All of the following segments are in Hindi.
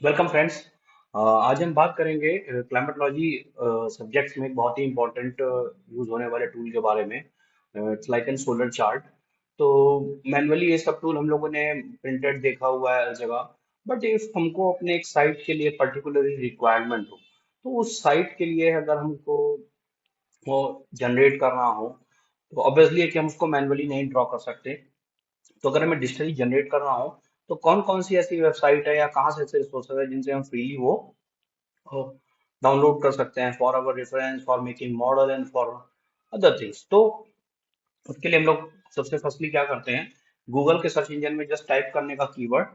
Welcome friends. आज हम बात करेंगे क्लाइमेटोलॉजी सब्जेक्ट्स में एक बहुत ही इंपॉर्टेंट यूज होने वाले टूल के बारे में। It's like an solar chart. तो मैनुअली ये सब टूल हम लोगों ने प्रिंटेड देखा हुआ है हर जगह। बट इफ हमको अपने एक साइट के लिए पर्टिकुलरली रिक्वायरमेंट हो, तो उस साइट के लिए अगर हमको वो जनरेट करना हो, तो ऑब्वियसली है कि हम उसको मैनुअली नहीं ड्रॉ कर सकते। तो अगर हमें डिजिटली जनरेट करना हो, तो कौन कौन सी ऐसी वेबसाइट है या कहाँ से ऐसे रिसोर्सेज है जिनसे हम फ्रीली वो डाउनलोड कर सकते हैं for our reference, for making model and for other things. तो उसके लिए हम लोग सबसे फर्स्टली क्या करते हैं, गूगल के सर्च इंजन में जस्ट टाइप करने का keyword,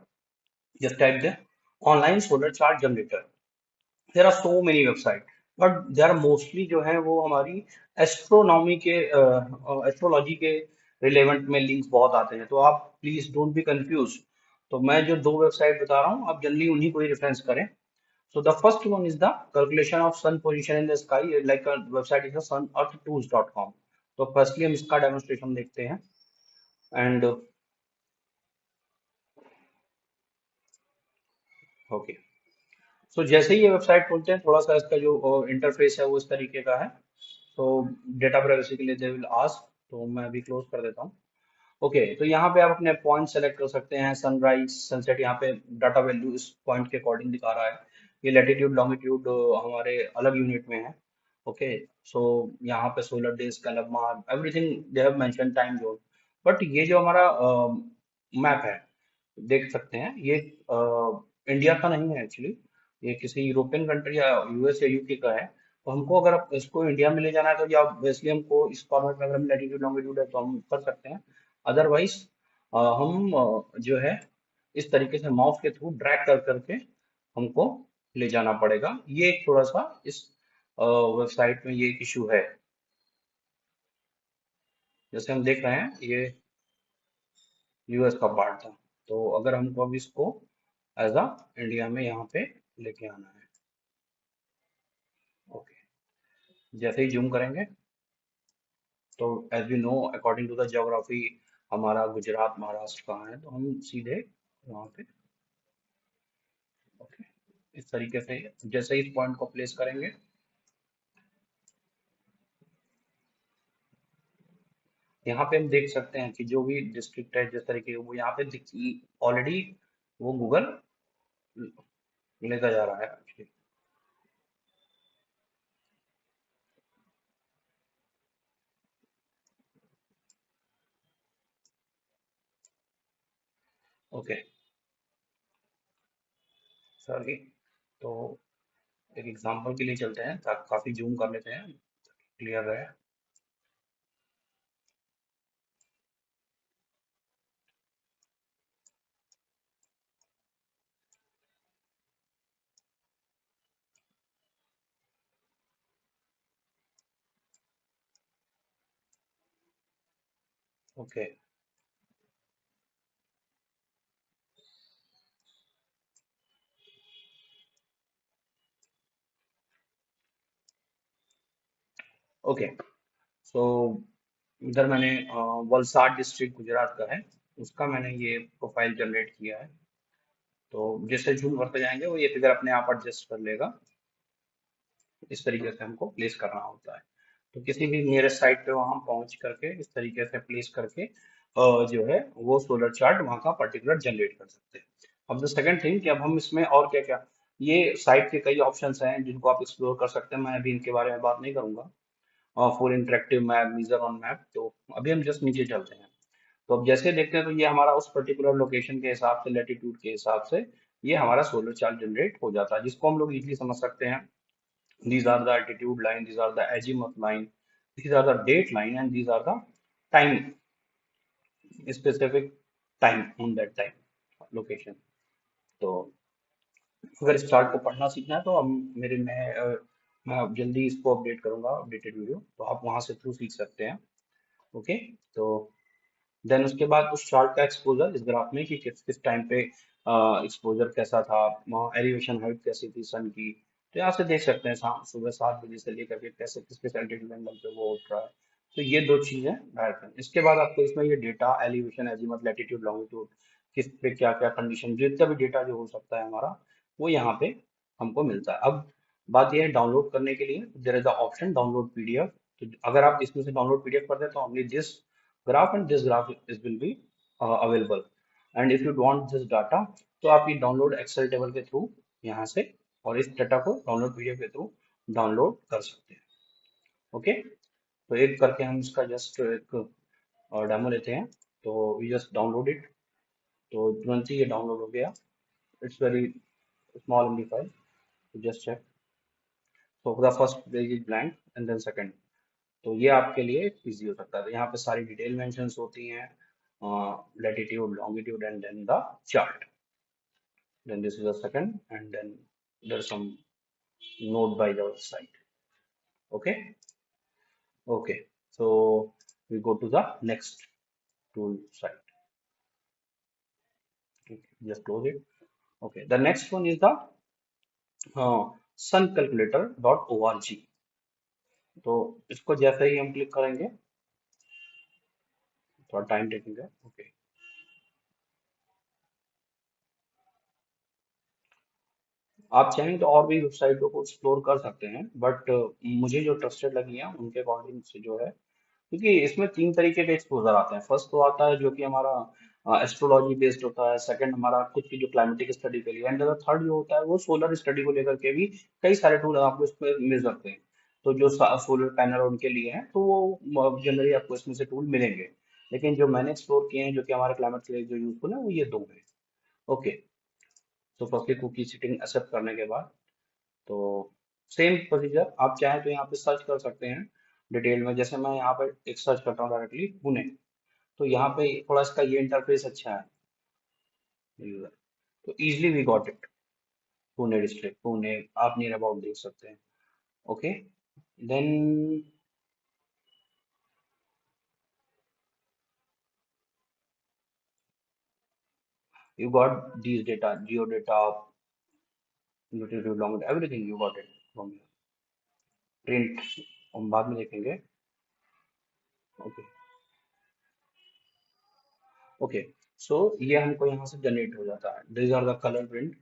just type the online solar chart generator. There are so many website, but they are mostly जो है वो हमारी एस्ट्रोनॉमी के एस्ट्रोलॉजी के रिलेवेंट में लिंक्स बहुत आते हैं। तो आप प्लीज डोंट बी कंफ्यूज। तो मैं जो दो वेबसाइट बता रहा हूँ, आप जनरली उन्हीं को ही रेफरेंस करें। So the first one is the calculation of sun position in the sky, like a website is the sunearthtools.com. तो फर्स्टली हम इसका डेमोन्स्ट्रेशन देखते हैं। एंड ओके, सो जैसे ही ये वेबसाइट खोलते हैं, थोड़ा सा इसका जो इंटरफेस है वो इस तरीके का है। तो डेटा प्राइवेसी के लिए दे विल आस्क, तो मैं अभी क्लोज कर देता हूँ। ओके, तो यहाँ पे आप अपने पॉइंट सेलेक्ट कर सकते हैं, सनराइज सनसेट। यहाँ पे डाटा वैल्यू इस पॉइंट के अकॉर्डिंग दिखा रहा है। ये लैटिट्यूड लॉन्गिट्यूड हमारे अलग यूनिट में है। ओके, सो यहाँ पे solar days, calendar, everything they have mention time zone. But ये जो हमारा मैप है, देख सकते हैं, ये इंडिया का नहीं है एक्चुअली। ये किसी यूरोपियन कंट्री या यूएस या यूके का है। तो हमको अगर इसको इंडिया में ले जाना है, तो या ऑब्वियसली हमको इस फॉर्मेट में, अगर हम लैटिट्यूड लॉन्गिट्यूड है तो हम कर सकते हैं। अदरवाइज हम जो है इस तरीके से माउस के थ्रू ड्रैग कर करके हमको ले जाना पड़ेगा। ये एक थोड़ा सा इस वेबसाइट में ये एक इशू है। जैसे हम देख रहे हैं, ये यूएस का पार्ट था। तो अगर हमको अब इसको एज अ इंडिया में यहाँ पे लेके आना है, ओके, जैसे ही जूम करेंगे, तो as we know according to the geography, हमारा गुजरात महाराष्ट्र कहाँ है, तो हम सीधे वहाँ पे, ओके, इस तरीके से जैसे ही इस पॉइंट को प्लेस करेंगे, यहाँ पे हम देख सकते हैं कि जो भी डिस्ट्रिक्ट है जिस तरीके वो यहाँ पे ऑलरेडी वो गूगल लेता जा रहा है एक्चुअली। Okay, sorry. तो एक एग्जांपल के लिए चलते हैं, काफी जूम कर लेते हैं, क्लियर रहे। ओके, ओके, सो इधर मैंने वलसाड डिस्ट्रिक्ट गुजरात का है, उसका मैंने ये प्रोफाइल जनरेट किया है। तो जैसे जूम करते जाएंगे, वो ये फिगर अपने आप एडजस्ट कर लेगा। इस तरीके से हमको प्लेस करना होता है। तो किसी भी नियरेस्ट साइट पे वहां पहुंच करके इस तरीके से प्लेस करके जो है वो सोलर चार्ट वहां का पर्टिकुलर जनरेट कर सकते हैं। अब द सेकंड थिंग कि अब हम इसमें और क्या क्या, ये साइट के कई ऑप्शंस हैं जिनको आप एक्सप्लोर कर सकते हैं। मैं अभी इनके बारे में बात नहीं करूंगा। Full interactive map, measure on map, तो अभी हम जस्ट नीचे चलते हैं। तो अब जैसे देखते हैं, तो ये हमारा उस पर्टिकुलर लोकेशन के हिसाब से, लेटीट्यूड के हिसाब से ये हमारा सोलर चार्ट जनरेट हो जाता है, जिसको हम लोग इजीली समझ सकते हैं। These are the altitude line, these are the azimuth line, these are the date line, and these are the time, specific time on that time location. तो अगर इस चार्ट को पढ़ना सीखना है, तो हम मेरे मैं अब जल्दी इसको अपडेट करूंगा, अपडेटेड वीडियो, तो आप वहां से थ्रू सीख सकते हैं। ओके, तो देन उसके बाद उस चार्ट का एक्सपोजर इस ग्राफ में कि किस किस टाइम पे एक्सपोजर कैसा था, वहाँ एलिवेशन हाइट कैसी थी सन की। तो यहाँ से देख सकते हैं शाम सुबह 7 बजे से लेकर के कैसे किस किस एल्टीट्यूड एंगल पे वो उठ रहा है। तो ये दो चीजें डायरेक्ट हैं। इसके बाद आपको इसमें ये डेटा एलिवेशन, एजीमथ, लैटिट्यूड, लॉन्गिट्यूड, किस पे क्या क्या कंडीशन, जितना भी डेटा जो हो सकता है हमारा, वो यहाँ पे हमको मिलता है। अब बात यह है डाउनलोड करने के लिए, there is the option download PDF. तो अगर आप इसमें से डाउनलोड पीडीएफ करते हैं तो only this graph and this graph is will be available. And if you want this data, तो आप ये डाउनलोड एक्सेल टेबल के थ्रू यहाँ से और इस डाटा को डाउनलोड पीडीएफ के थ्रू डाउनलोड कर सकते हैं। ओके, तो एक करके हम इसका जस्ट एक डेमो लेते हैं। तो वी जस्ट डाउनलोड इट। तो तुरंत ही ये डाउनलोड हो गया। It's very small in the file, तो जस्ट चेक। तो the first page is blank and then second. तो ये आपके लिए इजी हो सकता है। तो यहाँ पे सारी डिटेल मेंशंस होती हैं, latitude, longitude and then the chart. Then this is the second and then there's some note by the side. Okay, okay. So we go to the next tool site. Okay, just close it. Okay, the next one is the suncalculator.org। तो इसको जैसे ही हम क्लिक करेंगे, थोड़ा टाइम टेकिंग है। ओके, आप चाहें तो और भी वेबसाइटों को एक्सप्लोर कर सकते हैं, बट मुझे जो ट्रस्टेड लगी है उनके अकॉर्डिंग से जो है, क्योंकि इसमें तीन तरीके के एक्सपोजर आते हैं। फर्स्ट तो आता है जो कि हमारा एस्ट्रोलॉजी बेस्ड होता है, सेकंड हमारा खुद की जो क्लाइमेटिक स्टडी के लिए, एंड थर्ड जो होता है वो सोलर स्टडी को लेकर के भी कई सारे टूल आपको इसमें मिल सकते हैं। तो जो सोलर पैनल उनके लिए हैं तो वो जनरली आपको इसमें से टूल मिलेंगे। लेकिन जो मैंने एक्सप्लोर किए हैं जो कि हमारे क्लाइमेट के लिए जो यूजफुल है वो ये दो हैं। ओके, तो फर्स्टली कुकी सेटिंग एक्सेप्ट करने के बाद, तो सेम प्रोसीजर आप चाहें तो यहाँ पे सर्च कर सकते हैं डिटेल में। जैसे मैं यहाँ पे एक सर्च करता हूँ डायरेक्टली पुणे, तो यहाँ पे थोड़ा इसका ये इंटरफेस अच्छा है यूजर, तो easily we got it. Pune district, Pune आप नियर अबाउट देख सकते हैं। Okay, then you got these data, geo data, latitude, longitude, everything you got it from here। Print हम बाद में देखेंगे। Okay, okay. सो ये हमको यहाँ से जनरेट हो जाता है, this are the colour print.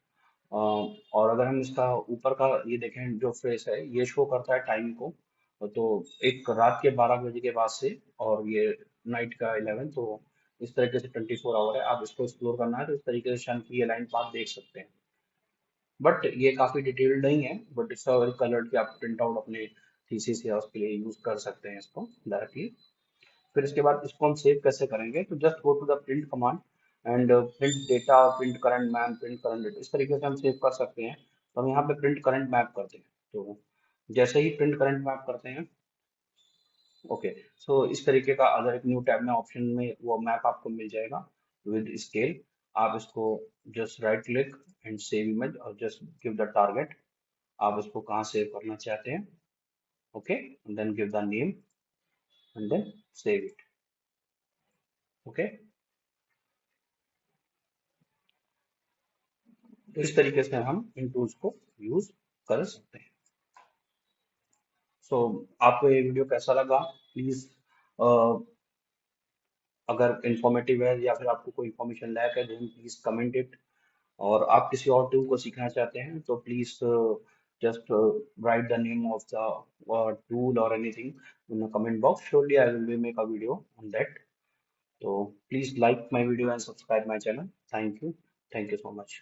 और अगर हम इसका ऊपर का ये देखें, जो फेस है ये शो करता है टाइम को। तो एक रात के 12 बजे के बाद से और ये नाइट का 11, तो इस तरीके से 24 आवर है। आप इसको एक्सप्लोर करना है तो इस तरीके से शन की ये लाइन आप देख सकते हैं। बट ये काफी डिटेल्ड नहीं है, बट इसका वेरी कलर्ड कि आप प्रिंट आउट अपने थीसिस या उसके लिए यूज कर सकते हैं इसको डायरेक्टली। फिर इसके बाद इसको हम सेव कैसे करेंगे, तो just go to the print command and print data, print current map, print current data, इस तरीके से हम सेव कर सकते हैं। तो हम यहाँ पे प्रिंट करंट मैप करते हैं। तो जैसे ही प्रिंट करंट मैप करते हैं, ओके, सो इस तरीके का अदर एक न्यू टैब में ऑप्शन में वो मैप आपको मिल जाएगा विद स्केल। आप इसको just right click and save image और जस्ट गिव द टारगेट, आप इसको कहाँ सेव करना चाहते हैं। Okay, then give the name and then save it. Okay, तो इस तरीके से हम इन टूल्स को यूज कर सकते हैं। सो आपको ये वीडियो कैसा लगा, प्लीज अगर इंफॉर्मेटिव है या फिर आपको कोई इंफॉर्मेशन लैक है देन प्लीज कमेंट इट। और आप किसी और टूल को सीखना चाहते हैं तो please just write the name of the tool और anything in the comment box. Surely I will be make a video on that. तो please like my video and subscribe my channel. Thank you, thank you so much.